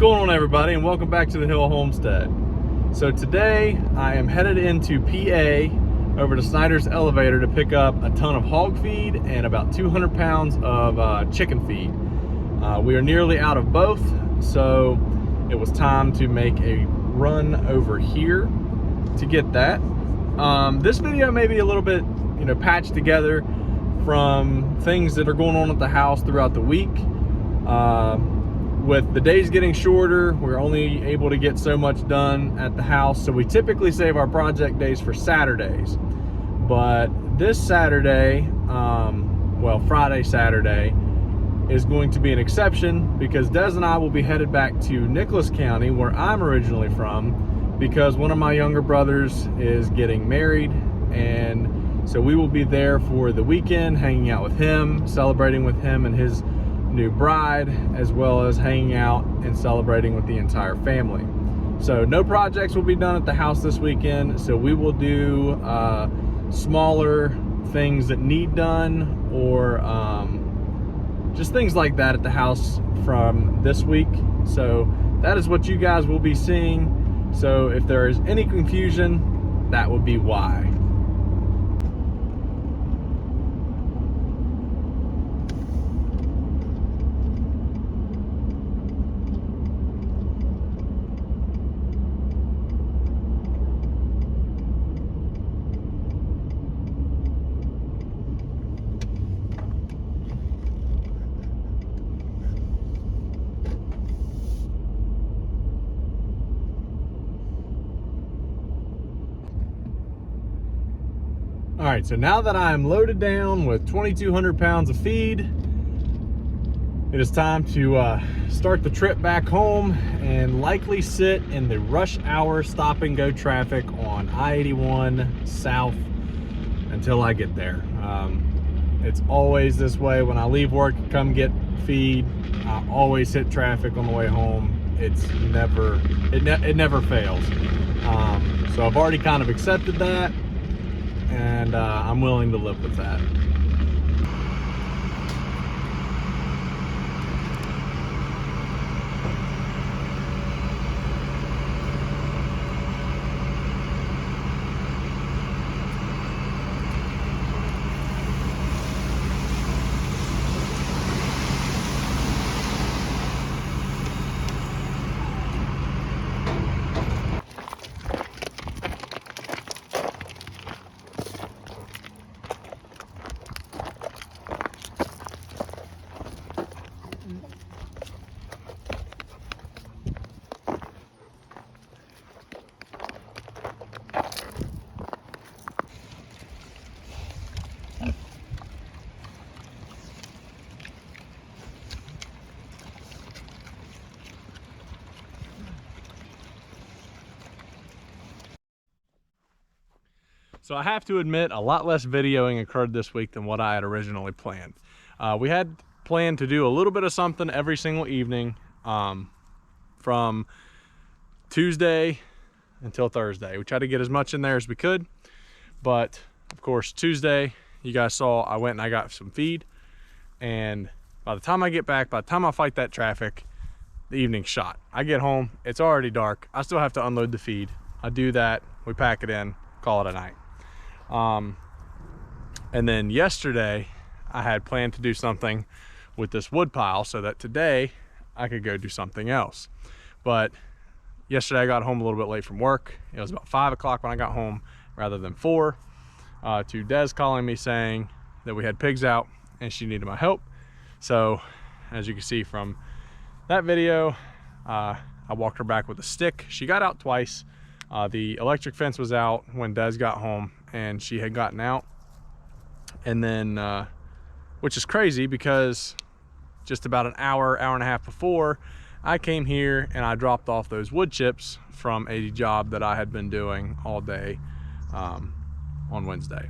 going on, everybody, and welcome back to the Hill Homestead. So today I am headed into PA over to Snyder's Elevator to pick up a ton of hog feed and about 200 pounds of chicken feed. We are nearly out of both, so it was time to make a run over here to get that. This video may be a little bit, patched together from things that are going on at the house throughout the week. With the days getting shorter, we're only able to get so much done at the house, so we typically save our project days for Saturdays. But this Saturday, Friday, Saturday, is going to be an exception because Des and I will be headed back to Nicholas County, where I'm originally from, because one of my younger brothers is getting married, and so we will be there for the weekend, hanging out with him, celebrating with him and his new bride, as well as hanging out and celebrating with the entire family. So no projects will be done at the house this weekend, so we will do smaller things that need done, or just things like that at the house from this week. So that is what you guys will be seeing. So if there is any confusion, that would be why. All right, so now that I am loaded down with 2,200 pounds of feed, it is time to start the trip back home and likely sit in the rush hour stop and go traffic on I-81 South until I get there. It's always this way. When I leave work to come get feed, I always hit traffic on the way home. It never fails. So I've already kind of accepted that, and I'm willing to live with that. So I have to admit, a lot less videoing occurred this week than what I had originally planned. We had planned to do a little bit of something every single evening from Tuesday until Thursday. We tried to get as much in there as we could, but of course Tuesday, you guys saw I went and I got some feed, and by the time I get back, by the time I fight that traffic, the evening's shot. I get home, it's already dark. I still have to unload the feed. I do that, we pack it in, call it a night. And then yesterday I had planned to do something with this wood pile so that today I could go do something else. But yesterday I got home a little bit late from work. It was about 5 o'clock when I got home rather than 4, to Des calling me saying that we had pigs out and she needed my help. So as you can see from that video, I walked her back with a stick. She got out twice. The electric fence was out when Des got home, and she had gotten out. And then, which is crazy because just about an hour and a half before, I came here and I dropped off those wood chips from a job that I had been doing all day on Wednesday.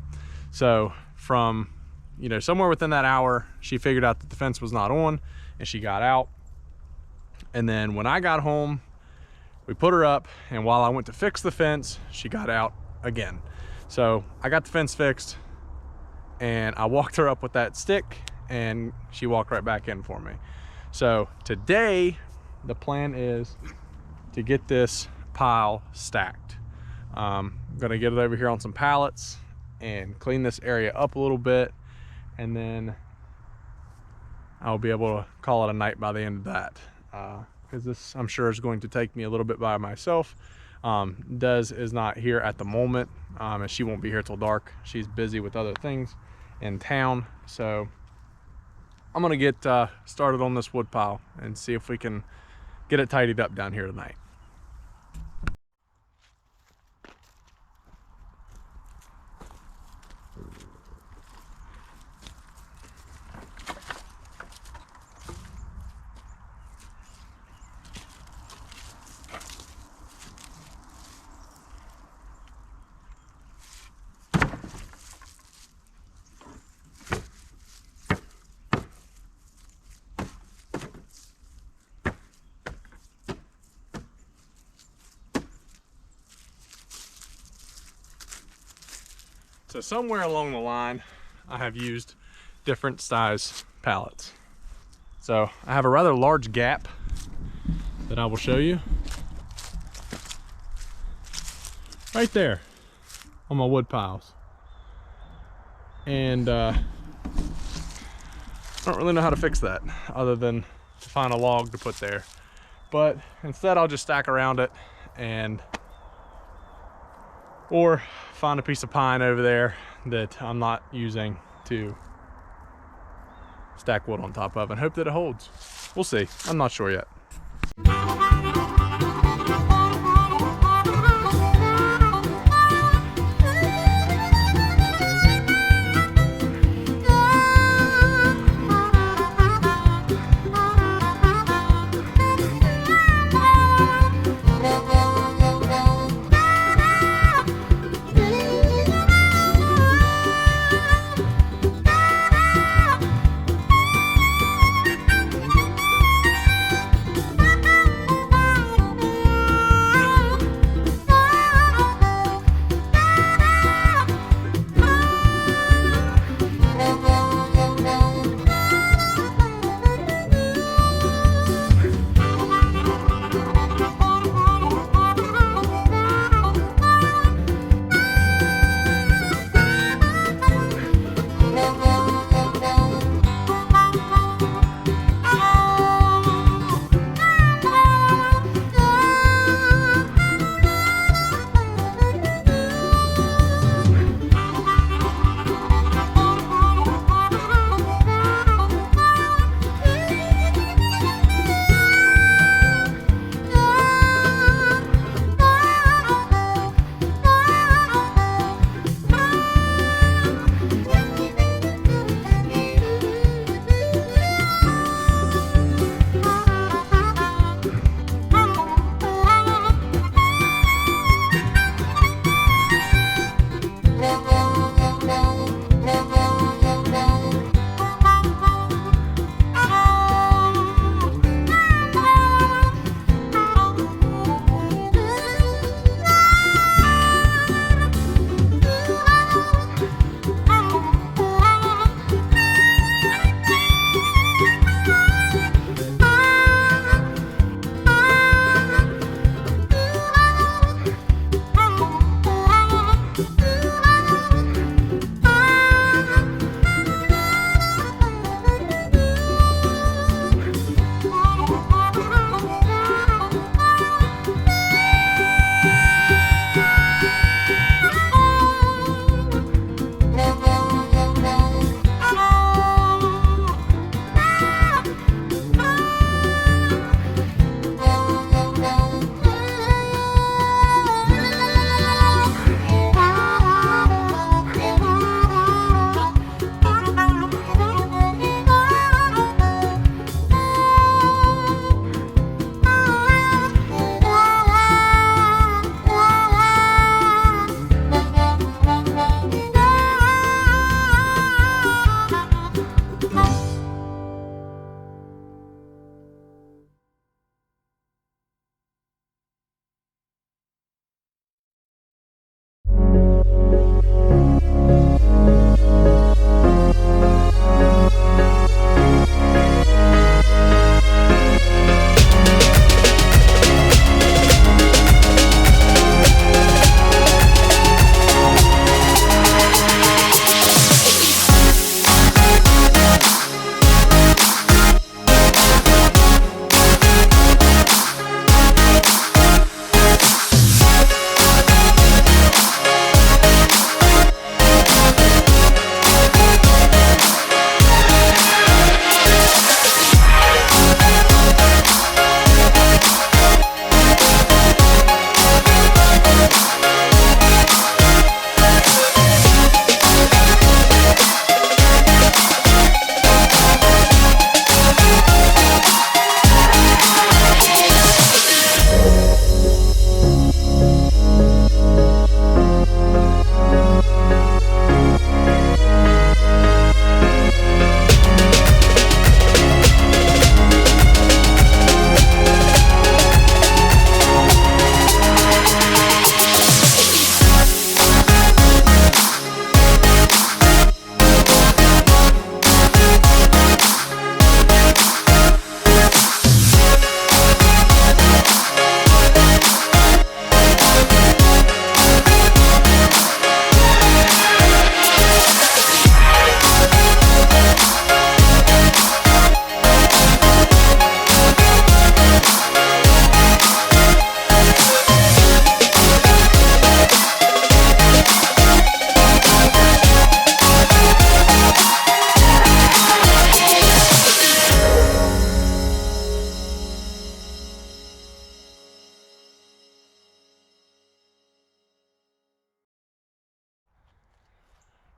So from, somewhere within that hour, she figured out that the fence was not on and she got out. And then when I got home, we put her up, and while I went to fix the fence, she got out again. So I got the fence fixed, and I walked her up with that stick, and she walked right back in for me. So today the plan is to get this pile stacked. I'm gonna get it over here on some pallets and clean this area up a little bit, and then I'll be able to call it a night by the end of that, because this, I'm sure, is going to take me a little bit by myself. Des is not here at the moment, and she won't be here till dark. She's busy with other things in town, so I'm gonna get started on this wood pile and see if we can get it tidied up down here tonight. So somewhere along the line, I have used different size pallets. So I have a rather large gap that I will show you right there on my wood piles. And I don't really know how to fix that other than to find a log to put there. But instead I'll just stack around it, and or find a piece of pine over there that I'm not using to stack wood on top of and hope that it holds. We'll see. I'm not sure yet.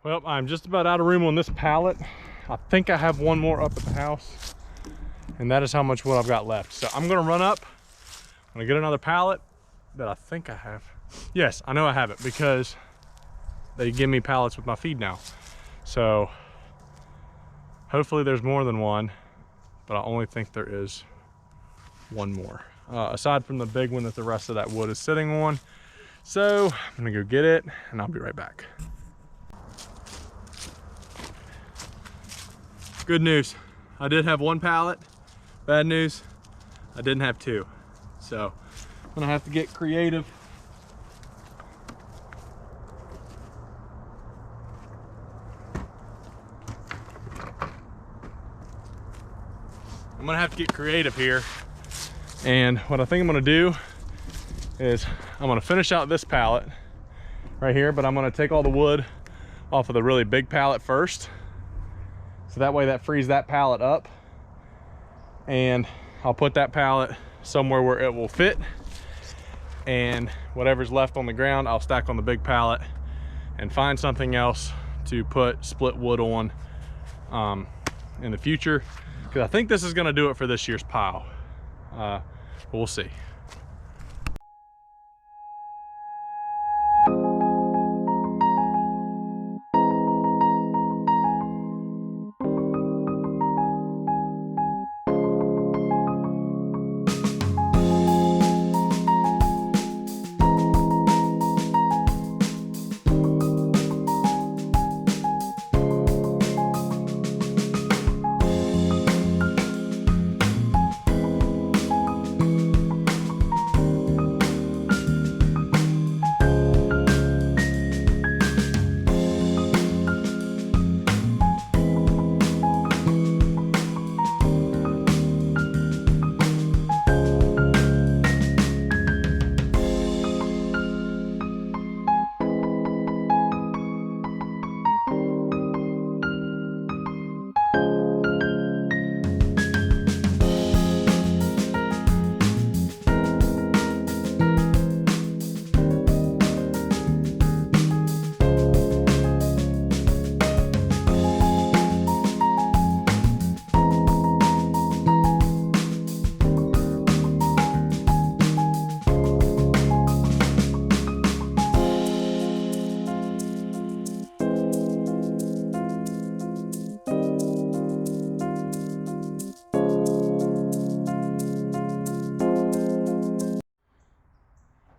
Well, I'm just about out of room on this pallet. I think I have one more up at the house, and that is how much wood I've got left. So I'm gonna run up, I'm gonna get another pallet that I think I have. Yes, I know I have it because they give me pallets with my feed now. So hopefully there's more than one, but I only think there is one more. Aside from the big one that the rest of that wood is sitting on. So I'm gonna go get it and I'll be right back. Good news, I did have one pallet. Bad news, I didn't have two. So I'm gonna have to get creative. I'm gonna have to get creative here. And what I think I'm gonna do is I'm gonna finish out this pallet right here, but I'm gonna take all the wood off of the really big pallet first. So that way that frees that pallet up, and I'll put that pallet somewhere where it will fit, and whatever's left on the ground I'll stack on the big pallet and find something else to put split wood on in the future, because I think this is going to do it for this year's pile. But we'll see.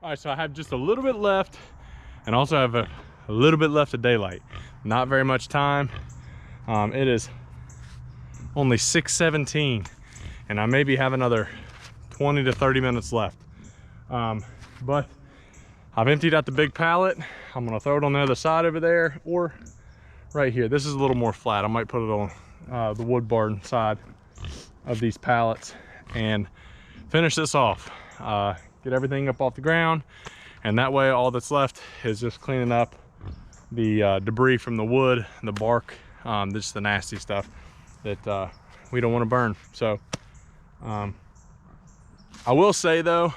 All right, so I have just a little bit left, and also have a little bit left of daylight. Not very much time. It is only 6:17, and I maybe have another 20 to 30 minutes left. But I've emptied out the big pallet. I'm gonna throw it on the other side over there, or right here. This is a little more flat. I might put it on the wood barn side of these pallets and finish this off. Get everything up off the ground, and that way all that's left is just cleaning up the debris from the wood, the bark, just the nasty stuff that we don't want to burn. So I will say though,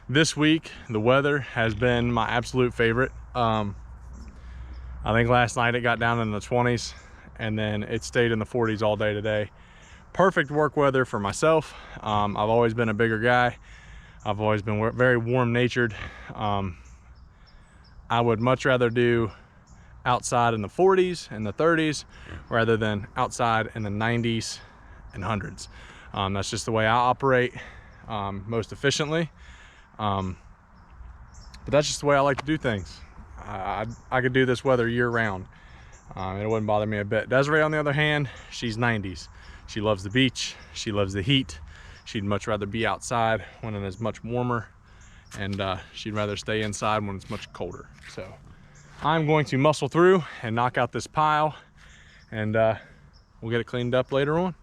this week the weather has been my absolute favorite. I think last night it got down in the 20s, and then it stayed in the 40s all day today. Perfect work weather for myself. I've always been a bigger guy. I've always been very warm-natured. I would much rather do outside in the 40s and the 30s rather than outside in the 90s and 100s. That's just the way I operate most efficiently. But that's just the way I like to do things. I could do this weather year-round. It wouldn't bother me a bit. Desiree, on the other hand, she's 90s. She loves the beach. She loves the heat. She'd much rather be outside when it is much warmer, and she'd rather stay inside when it's much colder. So I'm going to muscle through and knock out this pile, and we'll get it cleaned up later on.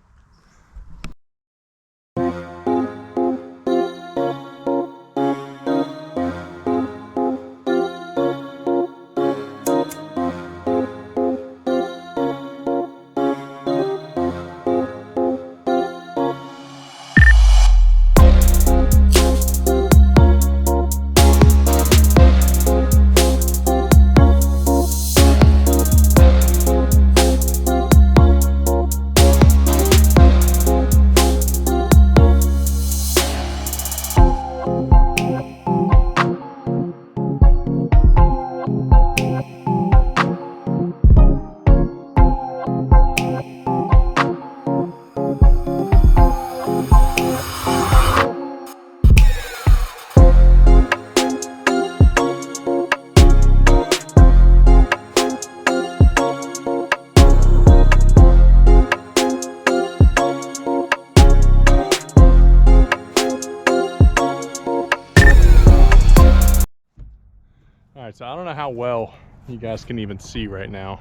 right, so I don't know how well you guys can even see right now,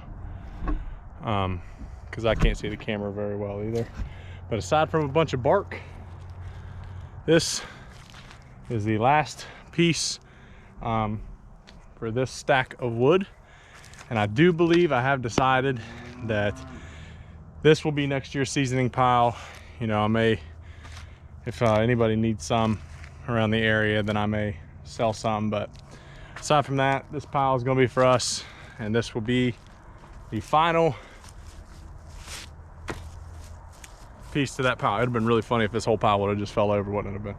because I can't see the camera very well either. But aside from a bunch of bark, this is the last piece for this stack of wood. And I do believe I have decided that this will be next year's seasoning pile. You know, I may, if anybody needs some around the area, then I may sell some. But aside from that, this pile is going to be for us, and this will be the final piece to that pile. It would have been really funny if this whole pile would have just fell over, wouldn't it have been?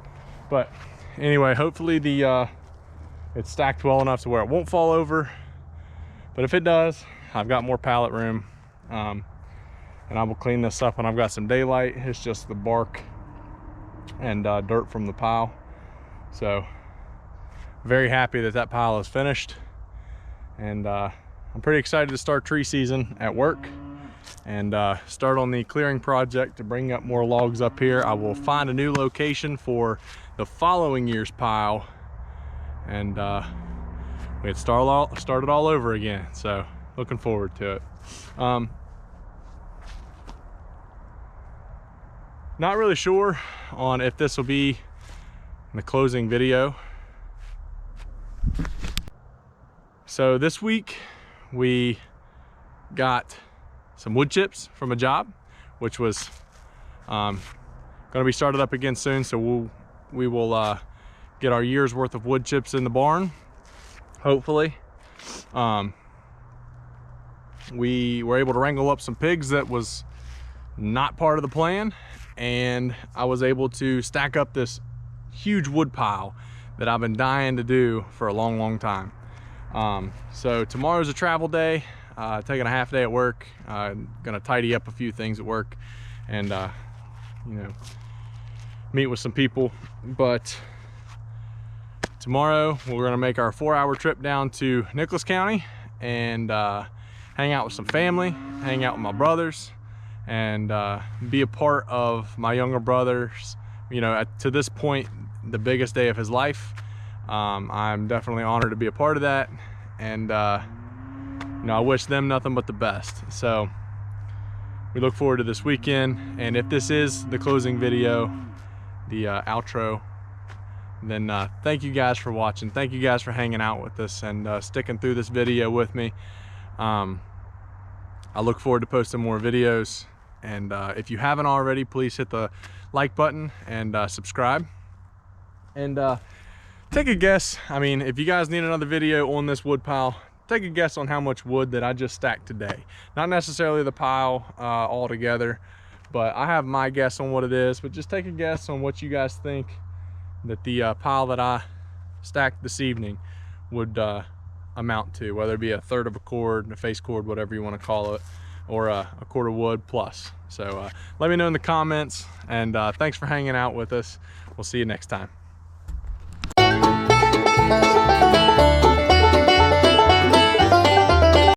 But anyway, hopefully it's stacked well enough to where it won't fall over. But if it does, I've got more pallet room, and I will clean this up when I've got some daylight. It's just the bark and dirt from the pile. So very happy that that pile is finished, and I'm pretty excited to start tree season at work and start on the clearing project to bring up more logs up here. I will find a new location for the following year's pile, and we had started all over again. So looking forward to it. Not really sure on if this will be in the closing video. So this week we got some wood chips from a job, which was going to be started up again soon. So we will get our year's worth of wood chips in the barn, hopefully. We were able to wrangle up some pigs that was not part of the plan, and I was able to stack up this huge wood pile that I've been dying to do for a long time. So tomorrow's a travel day, taking a half day at work, gonna tidy up a few things at work, and you know, meet with some people. But tomorrow we're gonna make our 4-hour trip down to Nicholas County and hang out with some family, hang out with my brothers, and be a part of my younger brother's, you know, to this point, the biggest day of his life. I'm definitely honored to be a part of that, and you know, I wish them nothing but the best. So we look forward to this weekend, and if this is the closing video, the outro, then thank you guys for watching. Thank you guys for hanging out with us and sticking through this video with me. I look forward to posting more videos, and if you haven't already, please hit the like button and subscribe. And take a guess, I mean, if you guys need another video on this wood pile, take a guess on how much wood that I just stacked today. Not necessarily the pile all together, but I have my guess on what it is. But just take a guess on what you guys think that the pile that I stacked this evening would amount to, whether it be 1/3 of a cord, a face cord, whatever you want to call it, or a cord of wood plus. So let me know in the comments, and thanks for hanging out with us. We'll see you next time.